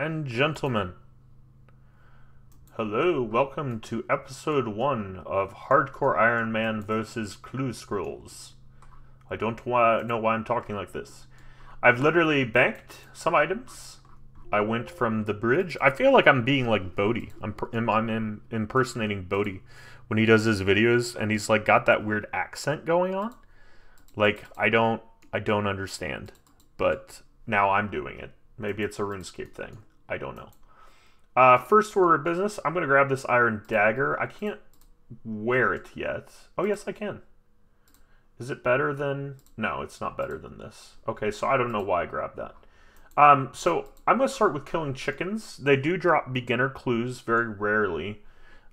and gentlemen, hello, welcome to episode 1 of Hardcore Iron Man vs. Clue Scrolls. I don't know why I'm talking like this. I've literally banked some items. I went from the bridge. I feel like I'm being like Bodhi. I'm impersonating Bodhi when he does his videos, and he's like got that weird accent going on. Like, I don't understand, but now I'm doing it. Maybe it's a RuneScape thing. I don't know. First order of business, I'm going to grab this iron dagger. I can't wear it yet. Oh, yes, I can. Is it better than... No, it's not better than this. Okay, so I don't know why I grabbed that. So I'm going to start with killing chickens. They do drop beginner clues very rarely.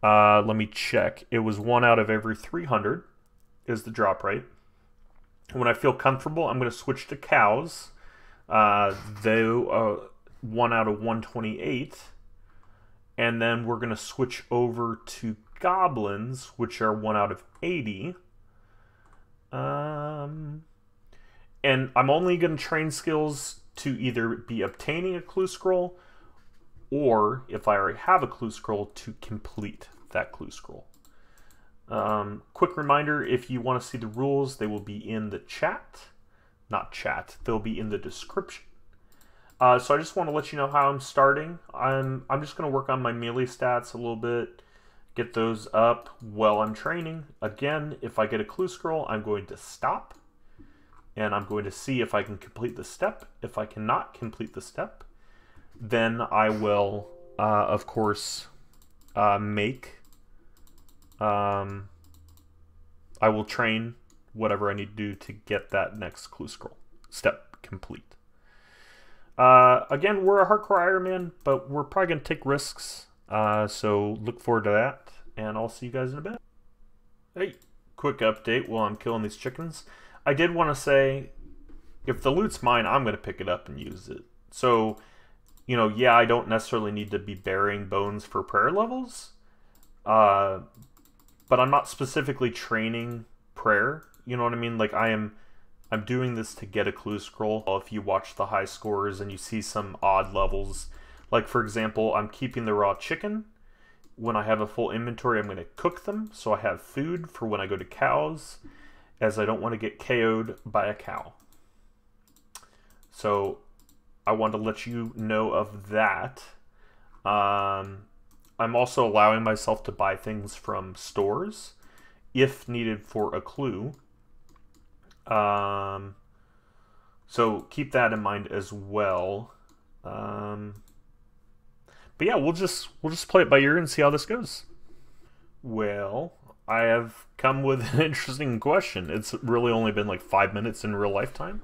Let me check. It was 1 out of every 300 is the drop rate. When I feel comfortable, I'm going to switch to cows. They 1 out of 128. And then we're going to switch over to goblins, which are 1 out of 80. And I'm only going to train skills to either be obtaining a clue scroll, or if I already have a clue scroll, to complete that clue scroll. Quick reminder, if you want to see the rules, they will be in the chat. Not chat, they'll be in the description. So I just want to let you know how I'm starting. I'm just going to work on my melee stats a little bit, get those up while I'm training. Again, if I get a clue scroll, I'm going to stop, and I'm going to see if I can complete the step. If I cannot complete the step, then I will, of course, I will train whatever I need to do to get that next clue scroll step complete. Again, we're a hardcore Iron Man, but we're probably going to take risks. So look forward to that, and I'll see you guys in a bit. Hey, quick update while I'm killing these chickens. I did want to say, if the loot's mine, I'm going to pick it up and use it. So, you know, yeah, I don't necessarily need to be burying bones for prayer levels. But I'm not specifically training prayer. You know what I mean? Like, I'm doing this to get a clue scroll. If you watch the high scores and you see some odd levels, like for example, I'm keeping the raw chicken. When I have a full inventory, I'm going to cook them so I have food for when I go to cows, as I don't want to get KO'd by a cow. So I want to let you know of that. I'm also allowing myself to buy things from stores if needed for a clue. So keep that in mind as well. But yeah, we'll just play it by ear and see how this goes. Well, I have come with an interesting question. It's really only been like 5 minutes in real life time.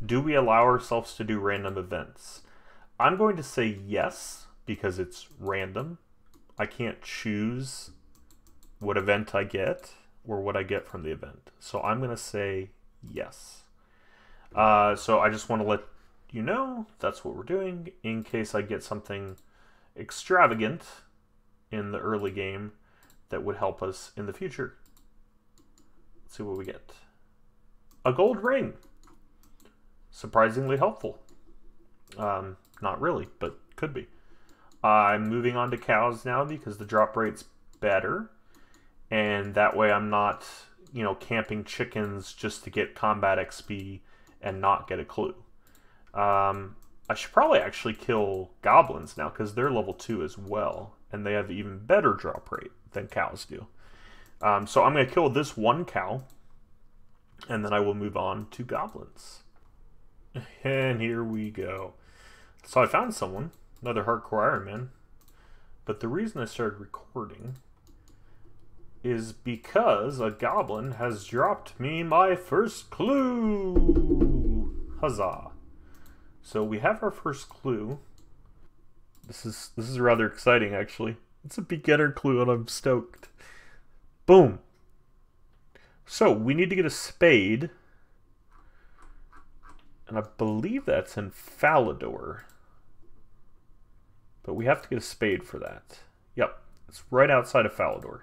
Do we allow ourselves to do random events? I'm going to say yes, because it's random. I can't choose what event I get or what I get from the event. So I'm going to say yes. So I just want to let you know that's what we're doing in case I get something extravagant in the early game that would help us in the future. Let's see what we get. A gold ring. Surprisingly helpful. Not really, but could be. I'm moving on to cows now because the drop rate's better, and that way I'm not, you know, camping chickens just to get combat XP and not get a clue. I should probably actually kill goblins now because they're level 2 as well, and they have even better drop rate than cows do. So I'm going to kill this one cow, and then I will move on to goblins. And here we go. So I found someone, another hardcore Iron Man, but the reason I started recording is because a goblin has dropped me my first clue. Huzzah. So we have our first clue. This is rather exciting, actually. It's a beginner clue and I'm stoked. Boom. So we need to get a spade, and I believe that's in Falador. But we have to get a spade for that. Yep, it's right outside of Falador.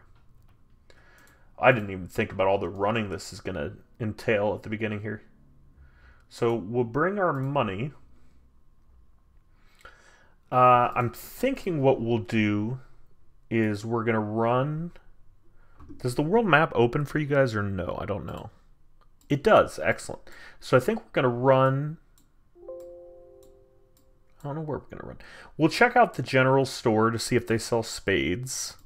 I didn't even think about all the running this is going to entail at the beginning here. So we'll bring our money. I'm thinking what we'll do is we're going to run... Does the world map open for you guys or no? I don't know. It does. Excellent. So I think we're going to run... I don't know where we're going to run. We'll check out the general store to see if they sell spades.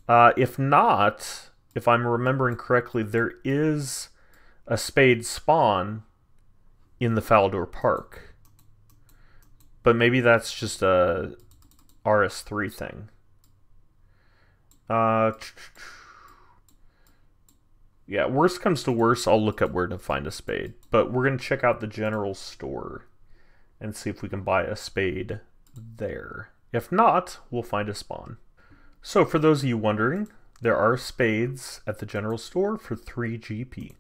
If not, if I'm remembering correctly, there is a spade spawn in the Falador Park. But maybe that's just a RS3 thing. Yeah, worst comes to worst, I'll look up where to find a spade. But we're going to check out the general store and see if we can buy a spade there. If not, we'll find a spawn. So for those of you wondering, there are spades at the general store for 3 GP.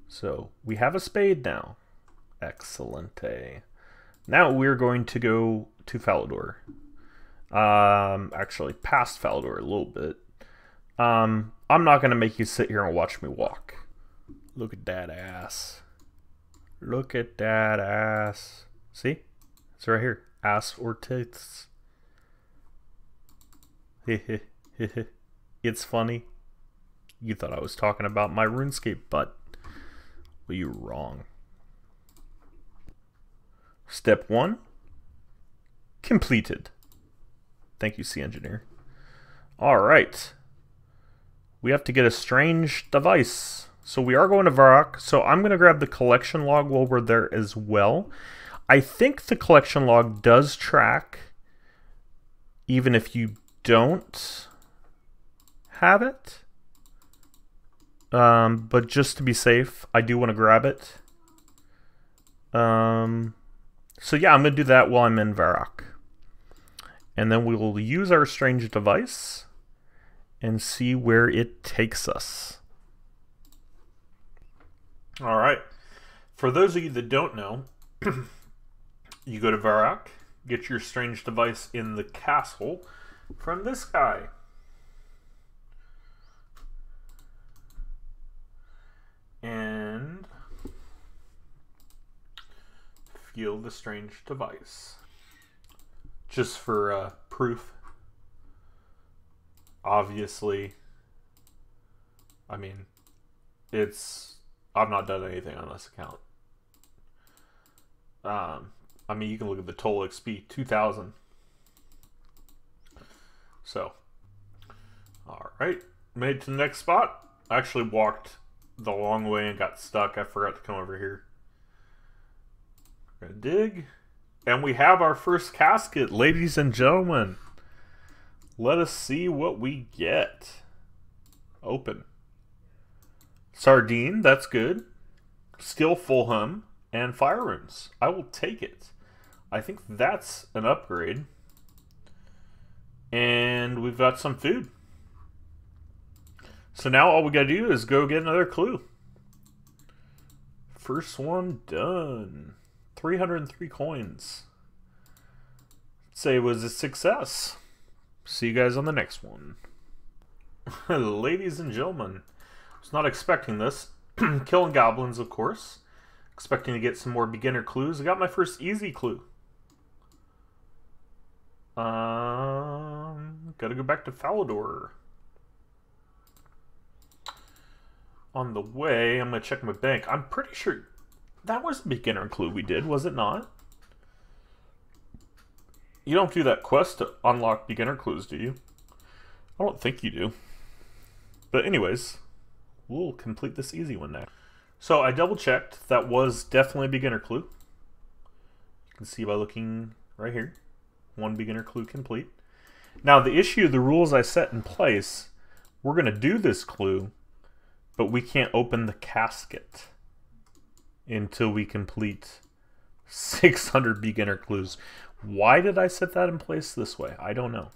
So we have a spade now. Excellente. Now we're going to go to Falador. Actually, past Falador a little bit. I'm not going to make you sit here and watch me walk. Look at that ass. Look at that ass. See? It's right here. Ass or tits. It's funny. You thought I was talking about my RuneScape butt. Well, you're wrong. Step 1. Completed. Thank you, Sea Engineer. Alright. We have to get a strange device. So we are going to Varrock. So I'm going to grab the collection log while we're there as well. I think the collection log does track even if you don't have it. But just to be safe, I do want to grab it. So yeah, I'm going to do that while I'm in Varrock. And then we will use our strange device and see where it takes us. Alright. For those of you that don't know, you go to Varrock, get your strange device in the castle from this guy. And feel the strange device. Just for proof. Obviously, I mean, I've not done anything on this account. I mean, you can look at the total XP, 2,000. So, alright, made it to the next spot. I actually walked the long way and got stuck. I forgot to come over here. We're gonna dig. And we have our first casket, ladies and gentlemen. Let us see what we get. Open. Sardine, that's good. Skillful Hum and Fire Runes. I will take it. I think that's an upgrade. And we've got some food. So now all we gotta do is go get another clue. First one done. 303 coins. I'd say it was a success. See you guys on the next one. Ladies and gentlemen, I was not expecting this. Killing goblins, of course. Expecting to get some more beginner clues. I got my first easy clue. Gotta go back to Falador. On the way, I'm gonna check my bank. I'm pretty sure that was a beginner clue we did, was it not? You don't do that quest to unlock beginner clues, do you? I don't think you do. But anyways, we'll complete this easy one now. So I double checked. That was definitely a beginner clue. You can see by looking right here. One beginner clue complete. Now the issue, the rules I set in place, we're going to do this clue, but we can't open the casket until we complete 600 beginner clues. Why did I set that in place this way? I don't know.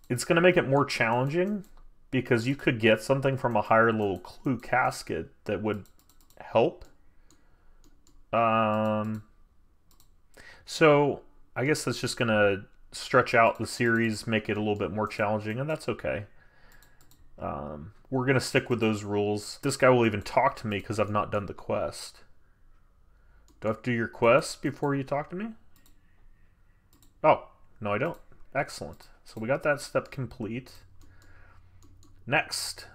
It's going to make it more challenging because you could get something from a higher level clue casket that would help. So I guess that's just going to stretch out the series, make it a little bit more challenging, and that's okay. We're going to stick with those rules. This guy will even talk to me because I've not done the quest. Do I have to do your quest before you talk to me? Oh, no I don't. Excellent. So we got that step complete. Next.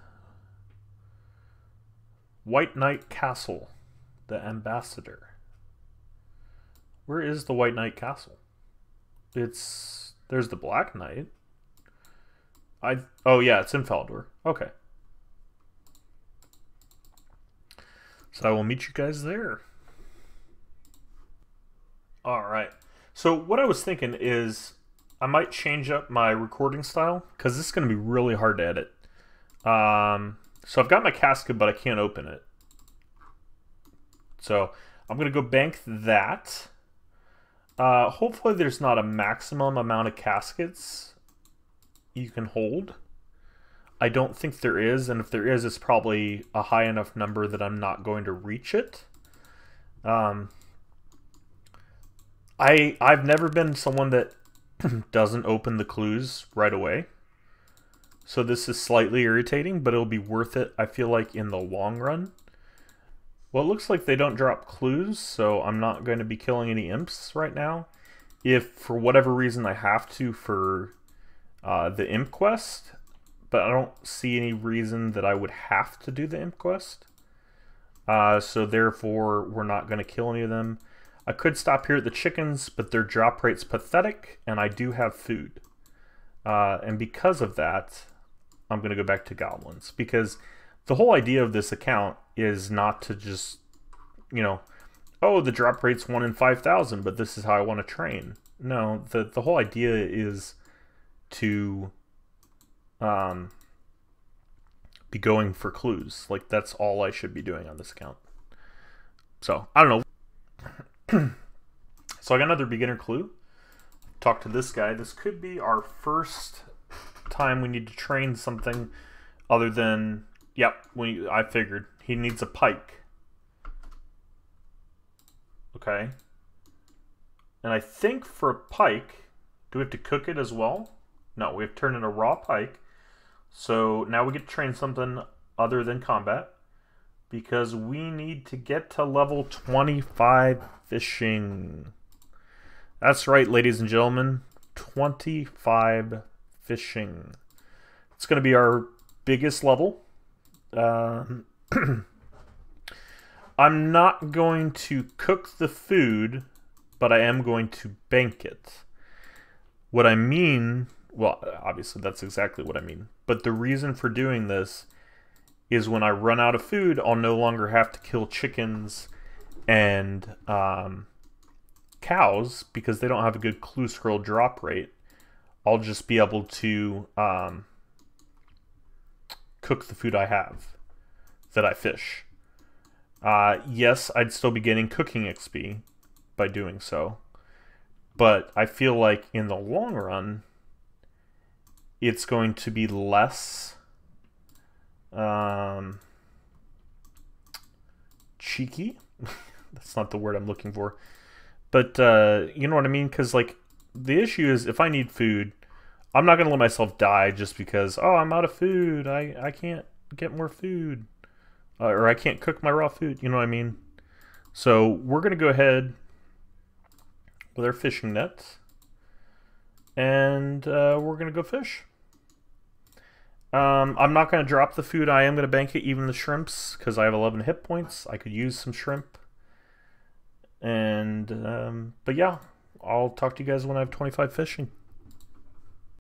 White Knight Castle. The Ambassador. Where is the White Knight Castle? There's the Black Knight. Oh yeah, it's in Faldor. Okay. So I will meet you guys there. Alright. So what I was thinking is I might change up my recording style because this is going to be really hard to edit. So I've got my casket, but I can't open it. So I'm going to go bank that. Hopefully there's not a maximum amount of caskets you can hold. I don't think there is, and if there is, it's probably a high enough number that I'm not going to reach it. I've never been someone that doesn't open the clues right away. So this is slightly irritating, but it'll be worth it, I feel like, in the long run. Well, it looks like they don't drop clues, so I'm not going to be killing any imps right now. If, for whatever reason, I have to for the imp quest, but I don't see any reason that I would have to do the imp quest. So therefore, we're not going to kill any of them. I could stop here at the chickens, but their drop rate's pathetic, and I do have food. And because of that, I'm going to go back to goblins. Because the whole idea of this account is not to just, you know, oh, the drop rate's 1 in 5,000, but this is how I want to train. No, the whole idea is to be going for clues. Like, that's all I should be doing on this account. So, I don't know. So I got another beginner clue. Talk to this guy. This could be our first time we need to train something other than, yep, I figured. He needs a pike. Okay. And I think for a pike, do we have to cook it as well? No, we have to turn in a raw pike. So now we get to train something other than combat, because we need to get to level 25 fishing. That's right, ladies and gentlemen. 25 fishing. It's going to be our biggest level. I'm not going to cook the food, but I am going to bank it. What I mean, well, obviously that's exactly what I mean. But the reason for doing this is when I run out of food, I'll no longer have to kill chickens and cows because they don't have a good clue scroll drop rate. I'll just be able to cook the food I have that I fish. Yes, I'd still be getting cooking XP by doing so, but I feel like in the long run, it's going to be less cheeky. That's not the word I'm looking for. But you know what I mean? Because, like, the issue is if I need food, I'm not going to let myself die just because, oh, I'm out of food. I can't get more food. Or I can't cook my raw food. You know what I mean? So we're going to go ahead with our fishing nets. And we're going to go fish. I'm not going to drop the food. I am going to bank it, even the shrimps, because I have 11 hit points. I could use some shrimp. And, but yeah, I'll talk to you guys when I have 25 fishing.